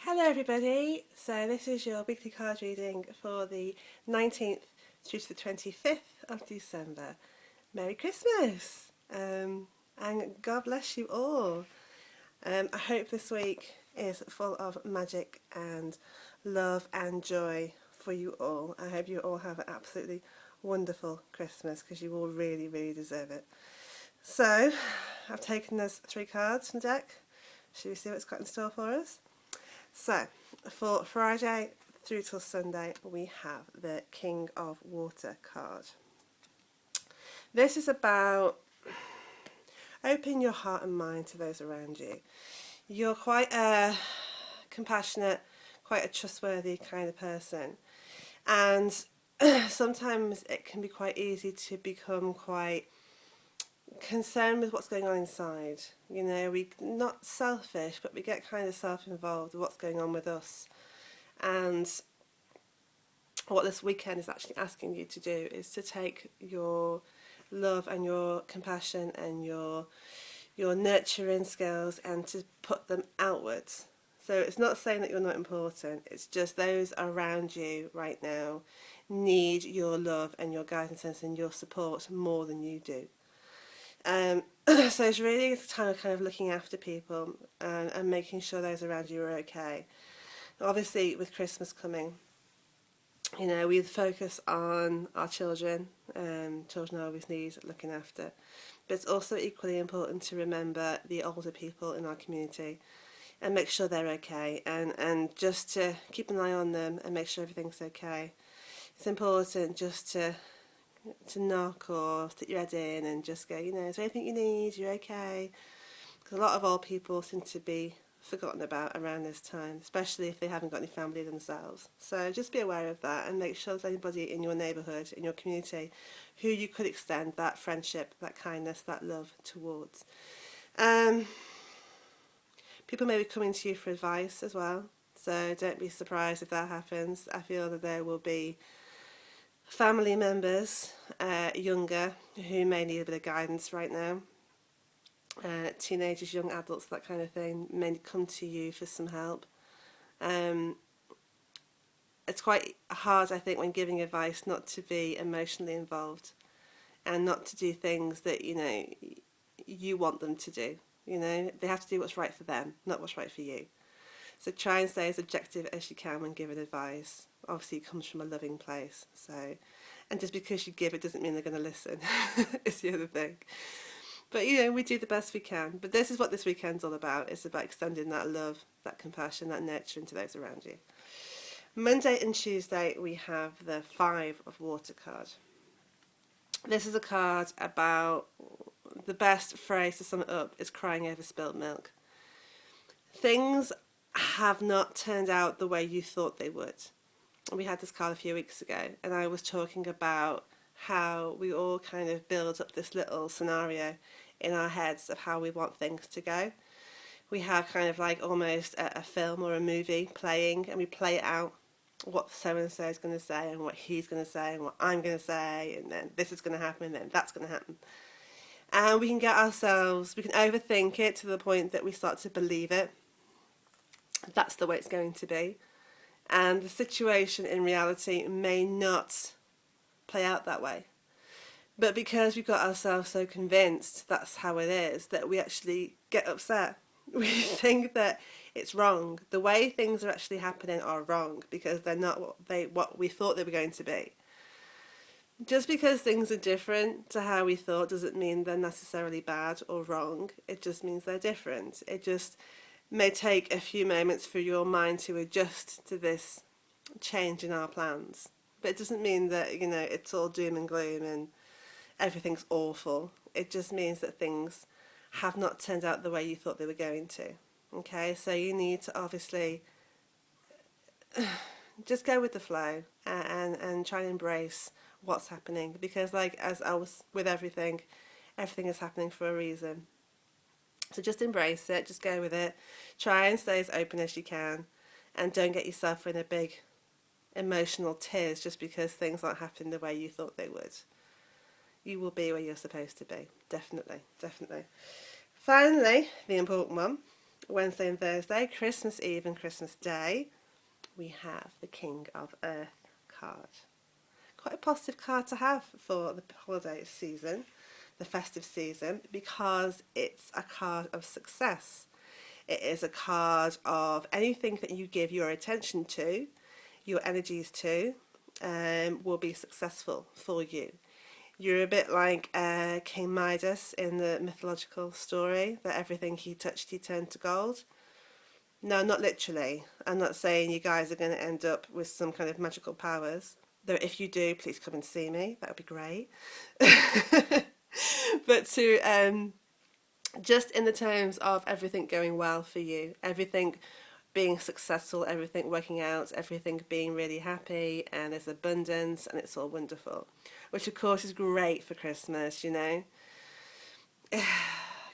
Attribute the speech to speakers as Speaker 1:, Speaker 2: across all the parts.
Speaker 1: Hello everybody, so this is your weekly card reading for the 19th through to the 25th of December. Merry Christmas and God bless you all. I hope this week is full of magic and love and joy for you all. I hope you all have an absolutely wonderful Christmas because you all really, really deserve it. So, I've taken those 3 cards from the deck. Should we see what's got in store for us? So, for Friday through till Sunday, we have the King of Water card. This is about opening your heart and mind to those around you. You're quite a compassionate, quite a trustworthy kind of person. And sometimes it can be quite easy to become quite concerned with what's going on inside. You know, we're not selfish, but we get kind of self-involved with what's going on with us. And what this weekend is actually asking you to do is to take your love and your compassion and your nurturing skills and to put them outwards. So it's not saying that you're not important, it's just those around you right now need your love and your guidance and your support more than you do. So it's really a time of kind of looking after people and making sure those around you are okay. Obviously, with Christmas coming, you know, we focus on our children. Children always need looking after. But it's also equally important to remember the older people in our community and make sure they're okay and just to keep an eye on them and make sure everything's okay. It's important just to knock or stick your head in and just go, you know, is there anything you need? You're okay? Because a lot of old people seem to be forgotten about around this time, especially if they haven't got any family themselves. So just be aware of that and make sure there's anybody in your neighbourhood, in your community, who you could extend that friendship, that kindness, that love towards. People may be coming to you for advice as well, so don't be surprised if that happens. I feel that there will be family members, younger, who may need a bit of guidance right now. Teenagers, young adults, that kind of thing, may come to you for some help. It's quite hard, I think, when giving advice not to be emotionally involved and not to do things that, you know, you want them to do. You know, they have to do what's right for them, not what's right for you. So try and stay as objective as you can when giving advice. Obviously, it comes from a loving place. So, and just because you give it doesn't mean they're going to listen. It's the other thing. But, you know, we do the best we can. But this is what this weekend's all about. It's about extending that love, that compassion, that nurturing to those around you. Monday and Tuesday, we have the 5 of Water card. This is a card about the best phrase to sum it up is crying over spilt milk. Things have not turned out the way you thought they would. We had this card a few weeks ago, and I was talking about how we all kind of build up this little scenario in our heads of how we want things to go. We have kind of like almost a film or a movie playing, and we play it out, what so-and-so is going to say and what he's going to say and what I'm going to say, and then this is going to happen and then that's going to happen. And we can we can overthink it to the point that we start to believe it. That's the way it's going to be. And the situation in reality may not play out that way. But because we've got ourselves so convinced that's how it is, that we actually get upset. We think that it's wrong. The way things are actually happening are wrong because they're not what we thought they were going to be. Just because things are different to how we thought doesn't mean they're necessarily bad or wrong. It just means they're different. It just may take a few moments for your mind to adjust to this change in our plans. But it doesn't mean that, you know, it's all doom and gloom and everything's awful. It just means that things have not turned out the way you thought they were going to. Okay, so you need to obviously just go with the flow and try and embrace what's happening, because like as I was with everything is happening for a reason. So just embrace it, just go with it, try and stay as open as you can, and don't get yourself in a big emotional tears just because things aren't happening the way you thought they would. You will be where you're supposed to be, definitely, definitely. Finally, the important one, Wednesday and Thursday, Christmas Eve and Christmas Day, we have the King of Earth card. Quite a positive card to have for the holiday season, the festive season, because it's a card of success. It is a card of anything that you give your attention to, your energies to, will be successful for you. You're a bit like King Midas in the mythological story, that everything he touched he turned to gold. No, not literally. I'm not saying you guys are going to end up with some kind of magical powers. Though if you do, please come and see me. That would be great. But to just in the terms of everything going well for you, everything being successful, everything working out, everything being really happy, and there's abundance, and it's all wonderful. Which, of course, is great for Christmas, you know.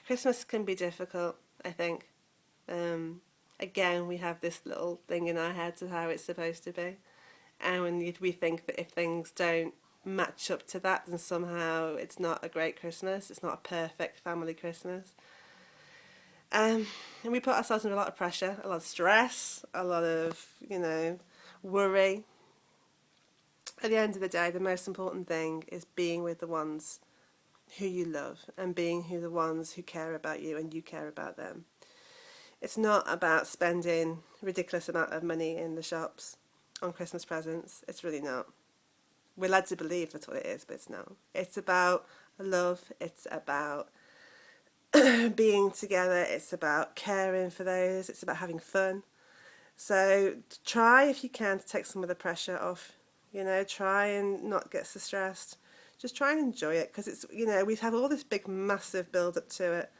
Speaker 1: Christmas can be difficult, I think. Again, we have this little thing in our heads of how it's supposed to be. And when we think that if things don't match up to that, then somehow it's not a great Christmas, it's not a perfect family Christmas. And we put ourselves under a lot of pressure, a lot of stress, a lot of, worry. At the end of the day, the most important thing is being with the ones who you love and being the ones who care about you and you care about them. It's not about spending a ridiculous amount of money in the shops on Christmas presents. It's really not. We're led to believe that's what it is, but it's not. It's about love. It's about being together. It's about caring for those. It's about having fun. So try, if you can, to take some of the pressure off. Try and not get so stressed. Just try and enjoy it, because it's, we have all this big, massive build up to it.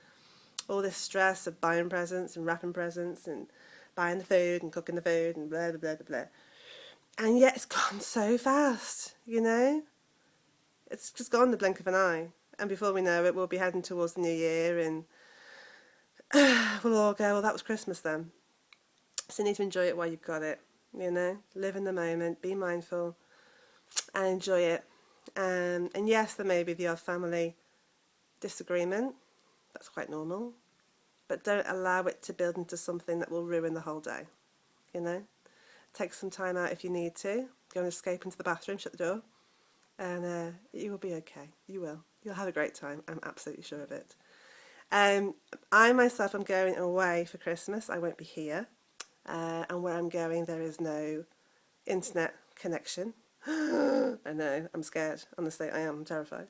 Speaker 1: All this stress of buying presents and wrapping presents and buying the food and cooking the food and blah, blah, blah, blah, blah. And yet it's gone so fast, It's just gone the blink of an eye. And before we know it, we'll be heading towards the new year, and we'll all go, well, that was Christmas then. So you need to enjoy it while you've got it, Live in the moment, be mindful, and enjoy it. And yes, there may be the odd family disagreement. That's quite normal. But don't allow it to build into something that will ruin the whole day, Take some time out if you need to. Go and escape into the bathroom, shut the door, and you will be okay. You will. You'll have a great time. I'm absolutely sure of it. I myself am going away for Christmas. I won't be here. And where I'm going, there is no internet connection. I know, I'm scared. Honestly, I am. I'm terrified.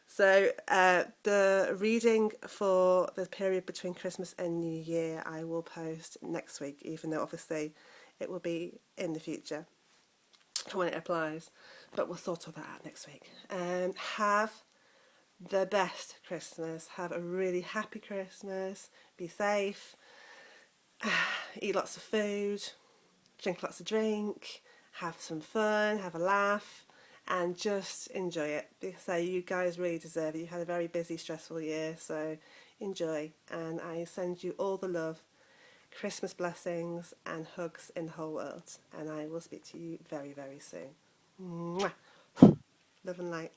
Speaker 1: So the reading for the period between Christmas and New Year I will post next week, even though obviously it will be in the future for when it applies. But we'll sort all that out next week. Have the best Christmas. Have a really happy Christmas. Be safe. Eat lots of food. Drink lots of drink. Have some fun. Have a laugh. And just enjoy it. So you guys really deserve it. You had a very busy, stressful year, so enjoy. And I send you all the love, Christmas blessings, and hugs in the whole world. And I will speak to you very, very soon. Mwah. Love and light.